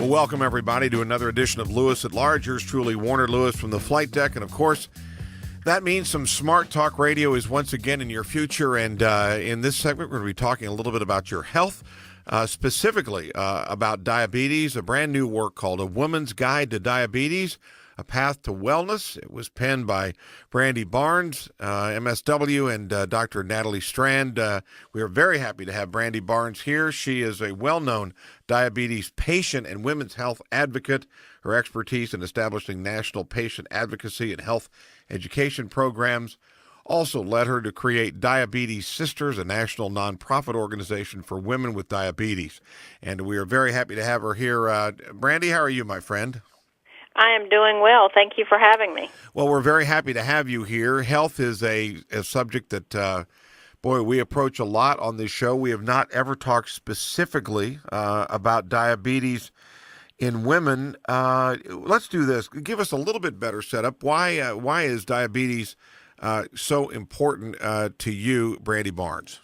Well, welcome everybody to another edition of Lewis at Large. Yours truly, Warner Lewis from the flight deck. And of course, that means some smart talk radio is once again in your future. And in this segment, we're going to be talking a little bit about your health, specifically about diabetes, a brand new work called A Woman's Guide to Diabetes, A Path to Wellness. It was penned by Brandy Barnes, MSW, and Dr. Natalie Strand. We are very happy to have Brandy Barnes here. She is a well-known diabetes patient and women's health advocate. Her expertise in establishing national patient advocacy and health education programs also led her to create Diabetes Sisters, a national nonprofit organization for women with diabetes. And we are very happy to have her here. Brandy, how are you, my friend? I am doing well. Thank you for having me. Well, we're very happy to have you here. Health is a subject that, we approach a lot on this show. We have not ever talked specifically about diabetes in women. Let's do this. Give us a little bit better setup. Why is diabetes so important to you, Brandy Barnes?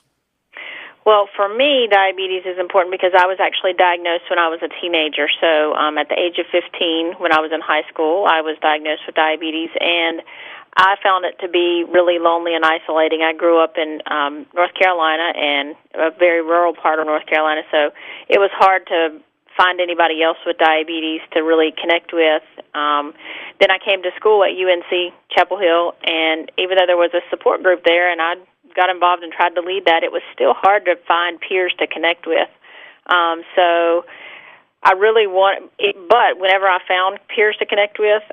Well, for me, diabetes is important because I was actually diagnosed when I was a teenager. So at the age of 15, when I was in high school, I was diagnosed with diabetes, and I found it to be really lonely and isolating. I grew up in North Carolina, and a very rural part of North Carolina, so it was hard to find anybody else with diabetes to really connect with. Then I came to school at UNC Chapel Hill, and even though there was a support group there, and I got involved and tried to lead that, it was still hard to find peers to connect with. So I really but whenever I found peers to connect with,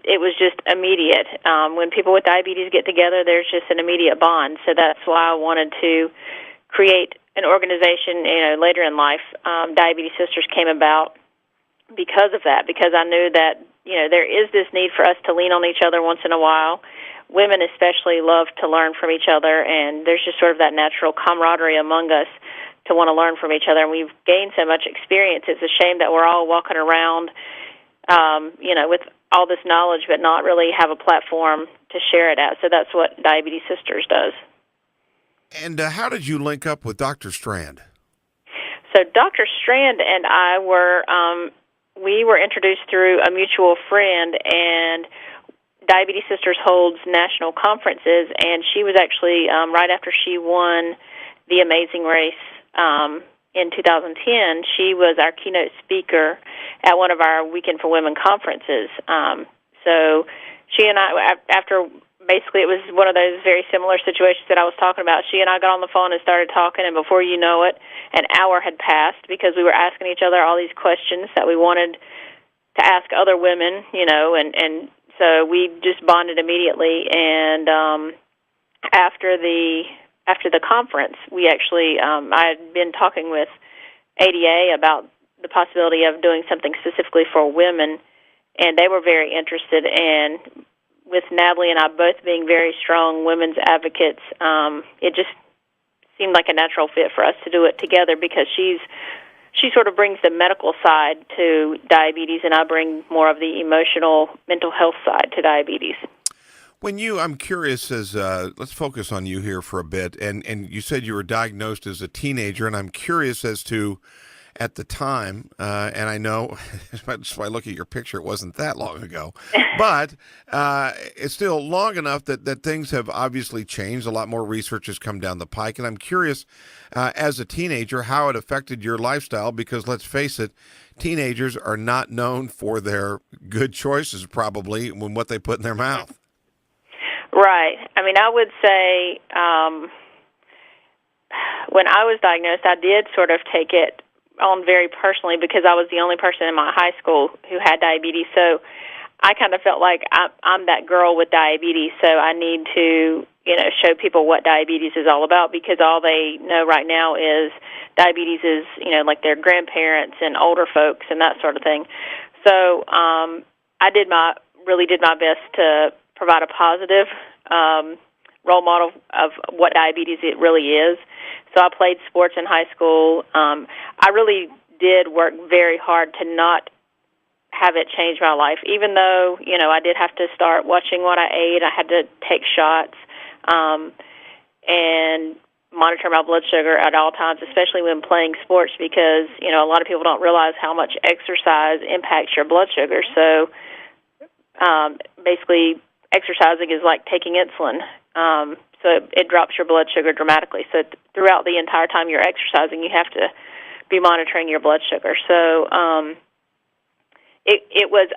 it was just immediate. When people with diabetes get together, there's just an immediate bond. So that's why I wanted to create an organization. Later in life, Diabetes Sisters came about because of that, because I knew that, there is this need for us to lean on each other once in a while. Women especially love to learn from each other, and there's just sort of that natural camaraderie among us to want to learn from each other, and we've gained so much experience. It's a shame that we're all walking around, with all this knowledge, but not really have a platform to share it at. So that's what Diabetes Sisters does. And how did you link up with Dr. Strand? So Dr. Strand and I we were introduced through a mutual friend, and Diabetes Sisters holds national conferences, and she was actually, right after she won the Amazing Race in 2010, she was our keynote speaker at one of our Weekend for Women conferences. So she and I, after basically it was one of those very similar situations that I was talking about, she and I got on the phone and started talking, and before you know it, an hour had passed because we were asking each other all these questions that we wanted to ask other women, and so we just bonded immediately, and after the conference, we actually I had been talking with ADA about the possibility of doing something specifically for women, and they were very interested. And with Natalie and I both being very strong women's advocates, it just seemed like a natural fit for us to do it together because she sort of brings the medical side to diabetes, and I bring more of the emotional, mental health side to diabetes. I'm curious let's focus on you here for a bit, and you said you were diagnosed as a teenager, and I'm curious as to, at the time, and I know, just by looking at your picture, it wasn't that long ago, but it's still long enough that things have obviously changed. A lot more research has come down the pike, and I'm curious, as a teenager, how it affected your lifestyle, because let's face it, teenagers are not known for their good choices, probably, when what they put in their mouth. Right. I mean, I would say when I was diagnosed, I did sort of take it on very personally because I was the only person in my high school who had diabetes. So I kind of felt like I'm that girl with diabetes, so I need to, show people what diabetes is all about, because all they know right now is diabetes is, like their grandparents and older folks and that sort of thing. So I really did my best to provide a positive role model of what diabetes it really is. So I played sports in high school. I really did work very hard to not have it change my life, even though, I did have to start watching what I ate. I had to take shots. And monitor my blood sugar at all times, especially when playing sports, because, a lot of people don't realize how much exercise impacts your blood sugar. So basically, exercising is like taking insulin. So it drops your blood sugar dramatically. So throughout the entire time you're exercising, you have to be monitoring your blood sugar. So I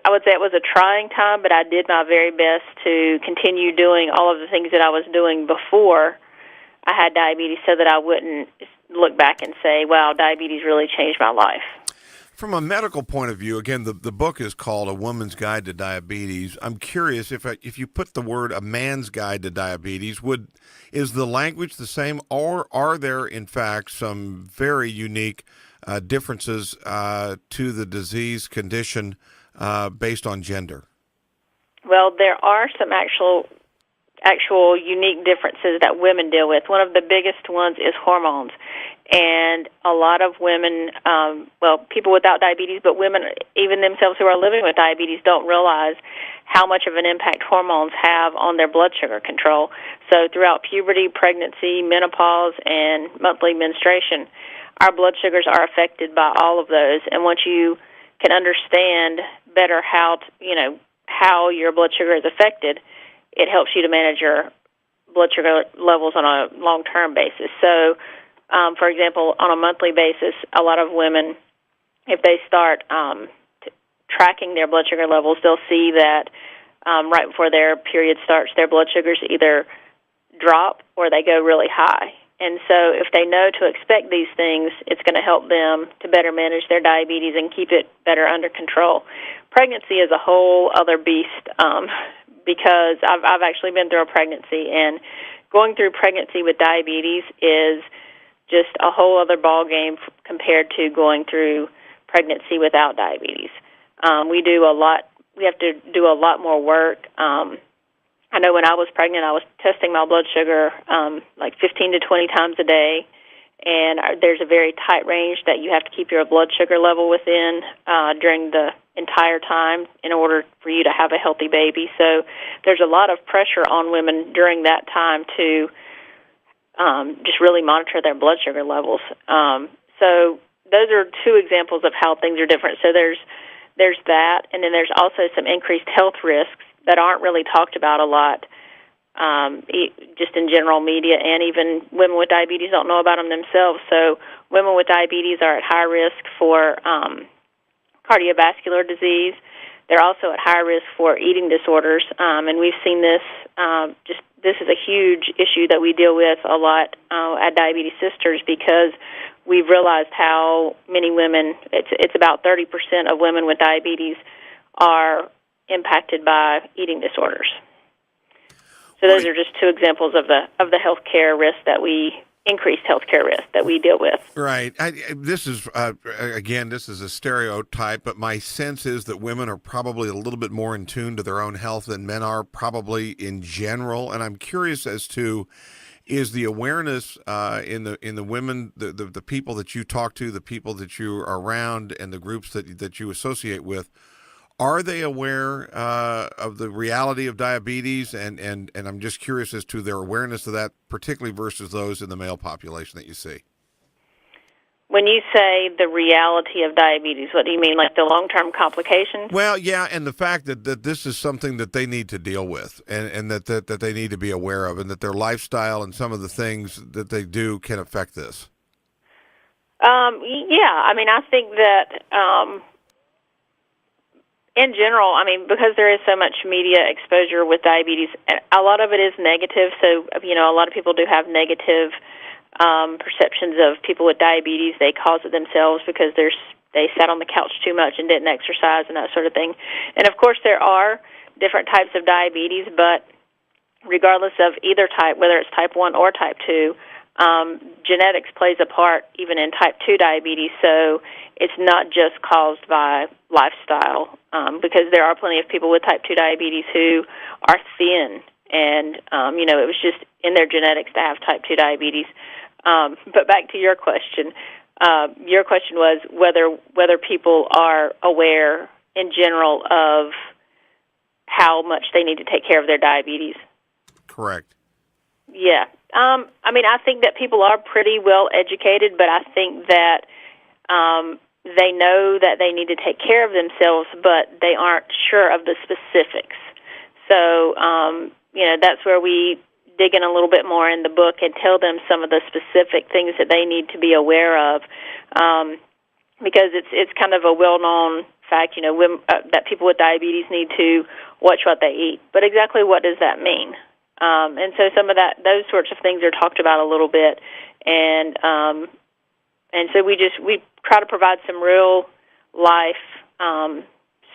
would say it was a trying time, but I did my very best to continue doing all of the things that I was doing before I had diabetes, so that I wouldn't look back and say, wow, diabetes really changed my life. From a medical point of view, again, the book is called A Woman's Guide to Diabetes. I'm curious if you put the word A Man's Guide to Diabetes, is the language the same, or are there, in fact, some very unique differences to the disease condition based on gender? Well, there are some actual unique differences that women deal with. One of the biggest ones is hormones. And a lot of women, people without diabetes, but women even themselves who are living with diabetes don't realize how much of an impact hormones have on their blood sugar control. So throughout puberty, pregnancy, menopause, and monthly menstruation, our blood sugars are affected by all of those. And once you can understand better how your blood sugar is affected, it helps you to manage your blood sugar levels on a long-term basis. So, for example, on a monthly basis, a lot of women, if they start tracking their blood sugar levels, they'll see that right before their period starts, their blood sugars either drop or they go really high. And so if they know to expect these things, it's going to help them to better manage their diabetes and keep it better under control. Pregnancy is a whole other beast because I've actually been through a pregnancy, and going through pregnancy with diabetes is just a whole other ball game compared to going through pregnancy without diabetes. We have to do a lot more work. I know when I was pregnant, I was testing my blood sugar like 15 to 20 times a day, and there's a very tight range that you have to keep your blood sugar level within during the entire time in order for you to have a healthy baby. So there's a lot of pressure on women during that time to just really monitor their blood sugar levels. So those are two examples of how things are different. So there's that, and then there's also some increased health risks that aren't really talked about a lot, just in general media, and even women with diabetes don't know about them themselves. So women with diabetes are at high risk for cardiovascular disease. They're also at high risk for eating disorders, and we've seen this. This is a huge issue that we deal with a lot at Diabetes Sisters, because we've realized how many women, it's about 30% of women with diabetes are impacted by eating disorders. So those are just two examples of the healthcare risk increased healthcare risk that we deal with. Right. This is a stereotype, but my sense is that women are probably a little bit more in tune to their own health than men are, probably in general. And I'm curious as to, is the awareness in the women, the people that you talk to, the people that you are around, and the groups that you associate with, are they aware of the reality of diabetes? And I'm just curious as to their awareness of that, particularly versus those in the male population that you see. When you say the reality of diabetes, what do you mean, like the long-term complications? Well, yeah, and the fact that this is something that they need to deal with, and that they need to be aware of, and that their lifestyle and some of the things that they do can affect this. Yeah, I mean, I think that in general, I mean, because there is so much media exposure with diabetes, a lot of it is negative. So, a lot of people do have negative perceptions of people with diabetes. They cause it themselves because they sat on the couch too much and didn't exercise and that sort of thing. And, of course, there are different types of diabetes, but regardless of either type, whether it's type 1 or type 2, genetics plays a part even in type 2 diabetes, so it's not just caused by lifestyle, because there are plenty of people with type 2 diabetes who are thin, and, it was just in their genetics to have type 2 diabetes. But back to your question. Your question was whether people are aware in general of how much they need to take care of their diabetes. Correct. Yeah. I mean, I think that people are pretty well educated, but I think that they know that they need to take care of themselves, but they aren't sure of the specifics. So, that's where we dig in a little bit more in the book and tell them some of the specific things that they need to be aware of, because it's kind of a well-known fact, that people with diabetes need to watch what they eat. But exactly what does that mean? And so some of those sorts of things are talked about a little bit, and so we try to provide some real life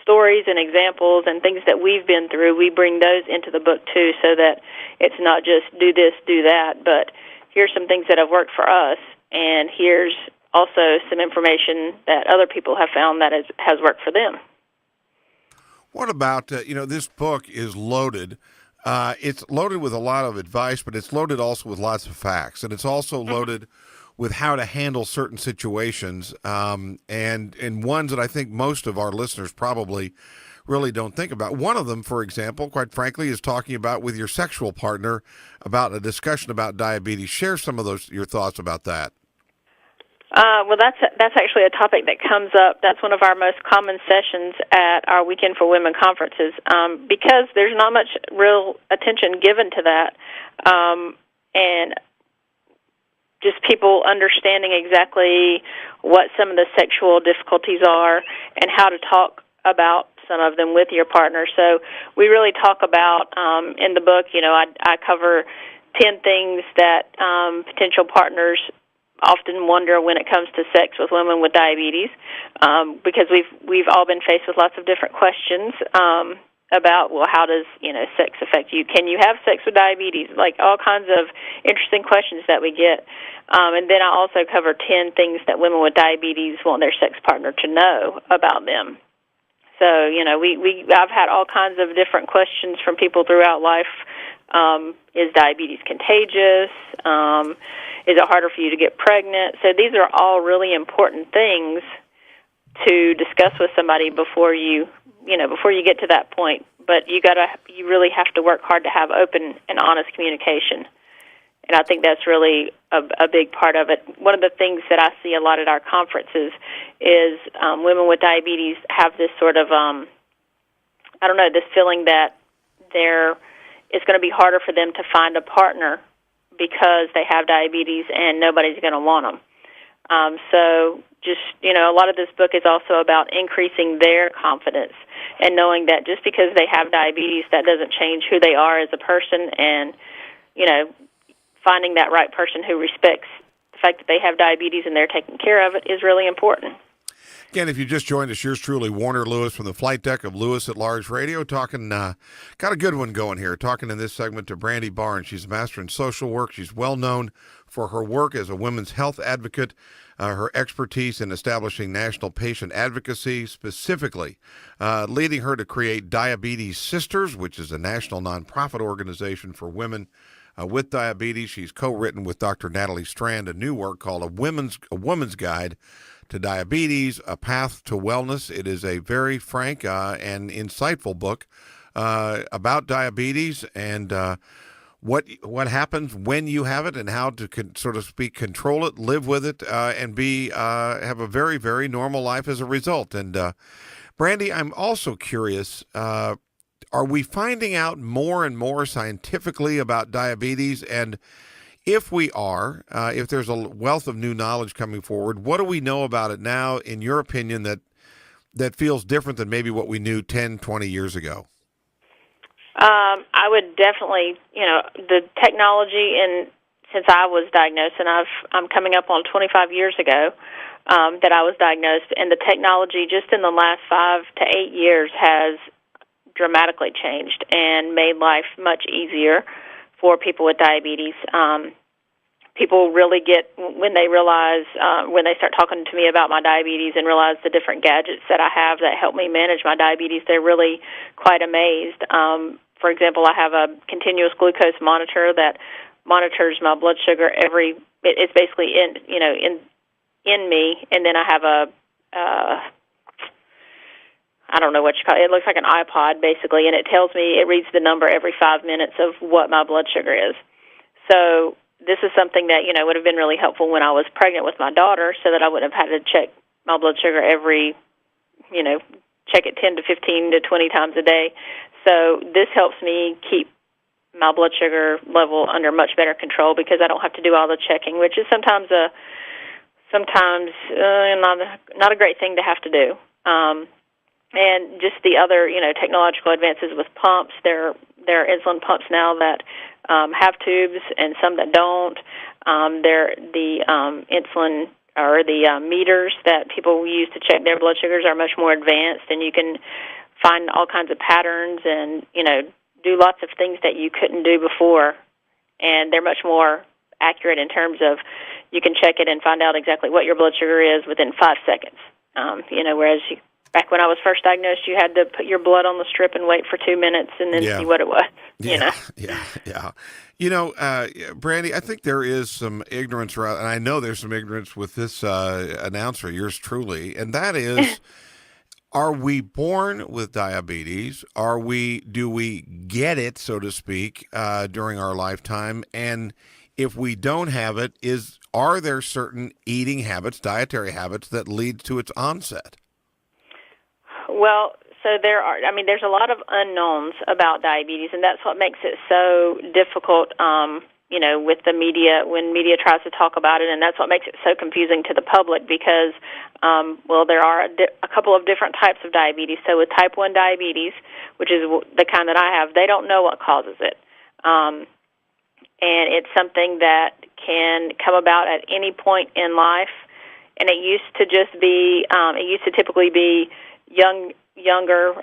stories and examples and things that we've been through. We bring those into the book too, so that it's not just do this, do that, but here's some things that have worked for us, and here's also some information that other people have found that has worked for them. What about, this book is loaded. It's loaded with a lot of advice, but it's loaded also with lots of facts, and it's also loaded with how to handle certain situations, and ones that I think most of our listeners probably really don't think about. One of them, for example, quite frankly, is talking about with your sexual partner about a discussion about diabetes. Share some of your thoughts about that. Well, that's actually a topic that comes up. That's one of our most common sessions at our Weekend for Women conferences, because there's not much real attention given to that, and just people understanding exactly what some of the sexual difficulties are and how to talk about some of them with your partner. So we really talk about, in the book, I cover 10 things that potential partners often wonder when it comes to sex with women with diabetes, because we've all been faced with lots of different questions about, well, how does sex affect you? Can you have sex with diabetes? Like all kinds of interesting questions that we get. And then I also cover 10 things that women with diabetes want their sex partner to know about them. So I've had all kinds of different questions from people throughout life. Is diabetes contagious? Is it harder for you to get pregnant? So these are all really important things to discuss with somebody before you get to that point. But you really have to work hard to have open and honest communication. And I think that's really a big part of it. One of the things that I see a lot at our conferences is women with diabetes have this sort of, this feeling that it's going to be harder for them to find a partner because they have diabetes and nobody's going to want them. So just, a lot of this book is also about increasing their confidence and knowing that just because they have diabetes, that doesn't change who they are as a person, and, finding that right person who respects the fact that they have diabetes and they're taking care of it is really important. Again, if you just joined us, yours truly, Warner Lewis from the flight deck of Lewis at Large Radio, talking, got a good one going here, talking in this segment to Brandy Barnes. She's a master in social work. She's well known for her work as a women's health advocate, her expertise in establishing national patient advocacy, specifically leading her to create Diabetes Sisters, which is a national nonprofit organization for women with diabetes. She's co-written with Dr. Natalie Strand a new work called A Woman's Guide to Diabetes, A Path to Wellness. It is a very frank and insightful book about diabetes and what happens when you have it and how to so to speak control it, live with it, and have a very, very normal life as a result. And Brandy, I'm also curious. Are we finding out more and more scientifically about diabetes? And if we are, if there's a wealth of new knowledge coming forward, what do we know about it now, in your opinion, that feels different than maybe what we knew 10, 20 years ago? I would definitely, the technology, and since I was diagnosed, and I'm coming up on 25 years ago that I was diagnosed, and the technology just in the last 5 to 8 years has dramatically changed and made life much easier for people with diabetes. People really get, when they realize, when they start talking to me about my diabetes and realize the different gadgets that I have that help me manage my diabetes, they're really quite amazed. For example, I have a continuous glucose monitor that monitors my blood sugar it's basically in me, and then I have I don't know what you call it. It looks like an iPod, basically, and it reads the number every 5 minutes of what my blood sugar is. So this is something that, would have been really helpful when I was pregnant with my daughter, so that I wouldn't have had to check my blood sugar every, check it 10 to 15 to 20 times a day. So this helps me keep my blood sugar level under much better control, because I don't have to do all the checking, which is sometimes not a great thing to have to do. And just the other, technological advances with pumps. There are insulin pumps now that have tubes, and some that don't. The insulin or the meters that people use to check their blood sugars are much more advanced, and you can find all kinds of patterns and, do lots of things that you couldn't do before. And they're much more accurate in terms of you can check it and find out exactly what your blood sugar is within 5 seconds. Whereas back when I was first diagnosed, you had to put your blood on the strip and wait for 2 minutes and then see what it was. Brandy, I think there is some ignorance around, and I know there's some ignorance with this announcer, yours truly, and that is, are we born with diabetes? Do we get it, so to speak, during our lifetime? And if we don't have it, are there certain eating habits, dietary habits, that lead to its onset? Well, so there's a lot of unknowns about diabetes, and that's what makes it so difficult, with the media, when media tries to talk about it, and that's what makes it so confusing to the public, because, there are a couple of different types of diabetes. So with type 1 diabetes, which is the kind that I have, they don't know what causes it. And it's something that can come about at any point in life, and it used to typically be younger,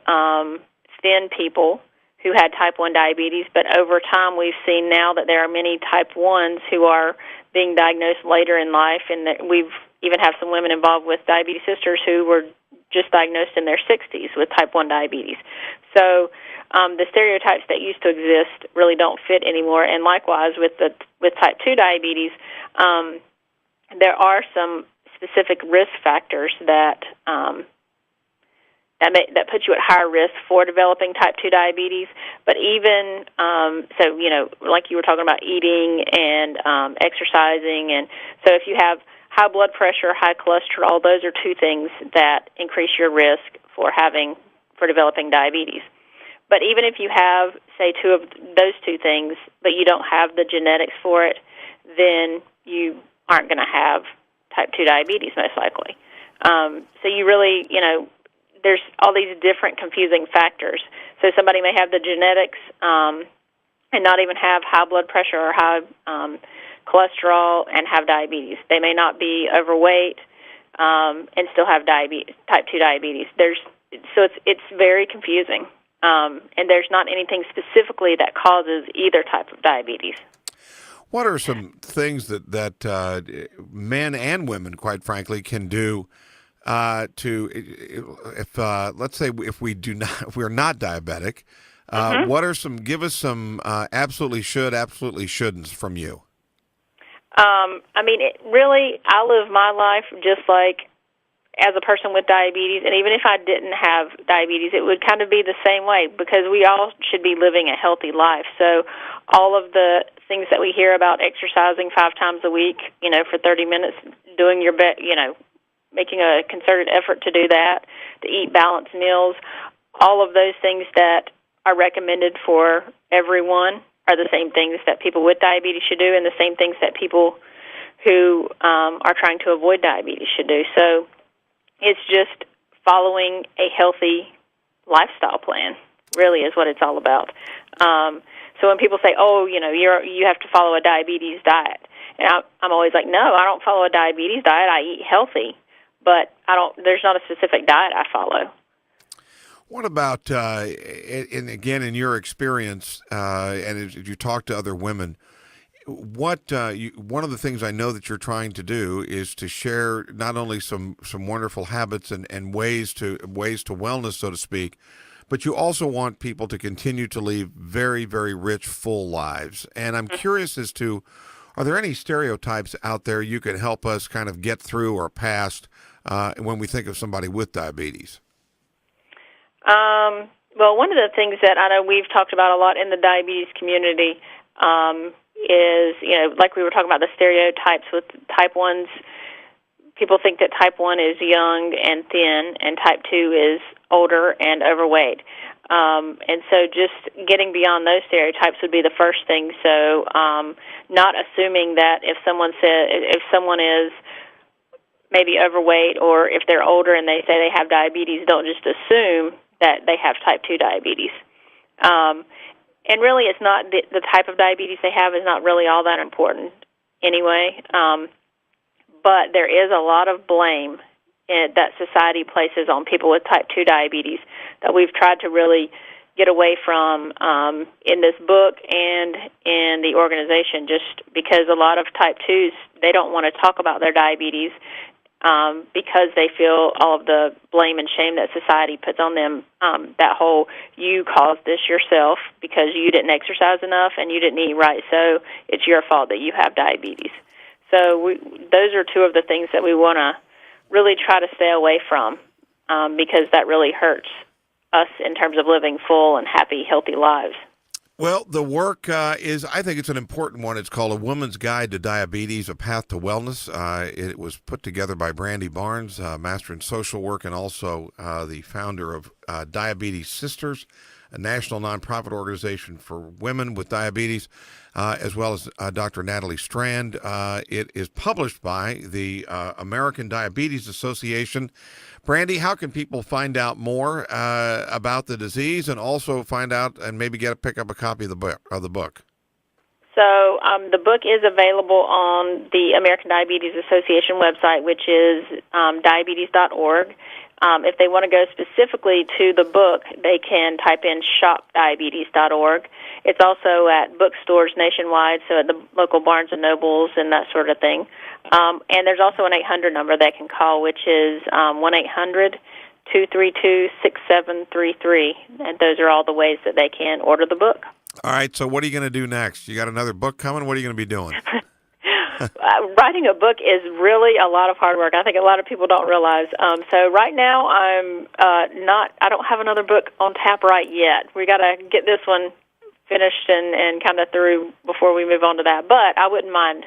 thin people who had type 1 diabetes, but over time we've seen now that there are many type 1s who are being diagnosed later in life, and that we've even have some women involved with Diabetes Sisters who were just diagnosed in their 60s with type 1 diabetes. So the stereotypes that used to exist really don't fit anymore, and likewise with type 2 diabetes, there are some specific risk factors that puts you at higher risk for developing type 2 diabetes. But even, like you were talking about eating and exercising, and so if you have high blood pressure, high cholesterol, those are two things that increase your risk for developing diabetes. But even if you have, say, two of those two things, but you don't have the genetics for it, then you aren't going to have type 2 diabetes, most likely. So you really, there's all these different confusing factors. So somebody may have the genetics and not even have high blood pressure or high cholesterol and have diabetes. They may not be overweight and still have type 2 diabetes. It's very confusing, and there's not anything specifically that causes either type of diabetes. What are some things that men and women, quite frankly, can do let's say if we're not diabetic, give us some absolutely should, absolutely shouldn'ts from you. I live my life just like as a person with diabetes, and even if I didn't have diabetes, it would kind of be the same way, because we all should be living a healthy life. So all of the things that we hear about exercising 5 times a week, for 30 minutes, doing your best, making a concerted effort to do that, to eat balanced meals, all of those things that are recommended for everyone are the same things that people with diabetes should do, and the same things that people who are trying to avoid diabetes should do. So it's just following a healthy lifestyle plan, really, is what it's all about. So when people say, you have to follow a diabetes diet, and I'm always like, no, I don't follow a diabetes diet. I eat healthy, but there's not a specific diet I follow. What about, and again, in your experience, and as you talk to other women, one of the things I know that you're trying to do is to share not only some wonderful habits and ways to wellness, so to speak, but you also want people to continue to live very, very rich, full lives. And I'm curious as to, are there any stereotypes out there you could help us kind of get through or past when we think of somebody with diabetes? Well, one of the things that I know we've talked about a lot in the diabetes community is, like we were talking about the stereotypes with type 1s. People think that type 1 is young and thin, and type 2 is older and overweight. And so just getting beyond those stereotypes would be the first thing. So not assuming that if someone is maybe overweight, or if they're older and they say they have diabetes, don't just assume that they have type 2 diabetes. And really, it's not the type of diabetes they have is not really all that important anyway. But there is a lot of blame that society places on people with type 2 diabetes that we've tried to really get away from in this book and in the organization, just because a lot of type 2s, they don't want to talk about their diabetes because they feel all of the blame and shame that society puts on them, that whole, you caused this yourself because you didn't exercise enough and you didn't eat right, so it's your fault that you have diabetes. So those are two of the things that we want to really try to stay away from because that really hurts us in terms of living full and happy, healthy lives. Well, the work I think it's an important one. It's called A Woman's Guide to Diabetes, A Path to Wellness. It was put together by Brandy Barnes, Master in Social Work, and also the founder of Diabetes Sisters, a national nonprofit organization for women with diabetes, as well as Dr. Natalie Strand. It is published by the American Diabetes Association. Brandy, how can people find out more about the disease and also find out and maybe pick up a copy of the book? So the book is available on the American Diabetes Association website, which is diabetes.org. If they want to go specifically to the book, they can type in shopdiabetes.org. It's also at bookstores nationwide, so at the local Barnes & Nobles and that sort of thing. And there's also an 800 number they can call, which is 1-800-232-6733. And those are all the ways that they can order the book. All right, so what are you going to do next? You got another book coming? What are you going to be doing? Writing a book is really a lot of hard work. I think a lot of people don't realize. So right now I don't have another book on tap right yet. We got to get this one finished and kind of through before we move on to that. But I wouldn't mind,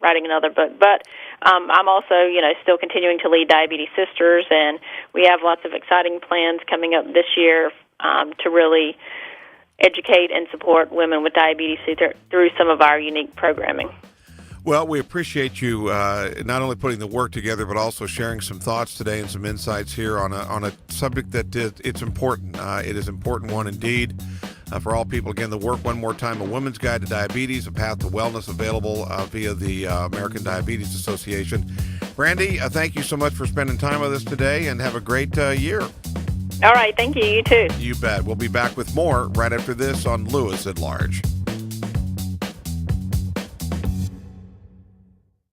writing another book. But I'm also, still continuing to lead Diabetes Sisters, and we have lots of exciting plans coming up this year to really educate and support women with diabetes through some of our unique programming. Well, we appreciate you not only putting the work together, but also sharing some thoughts today and some insights here on a subject that it's important. It is an important one indeed for all people. Again, the work one more time: A Woman's Guide to Diabetes, A Path to Wellness, available via the American Diabetes Association. Brandy, thank you so much for spending time with us today, and have a great year. All right, thank you. You too. You bet. We'll be back with more right after this on Lewis at Large.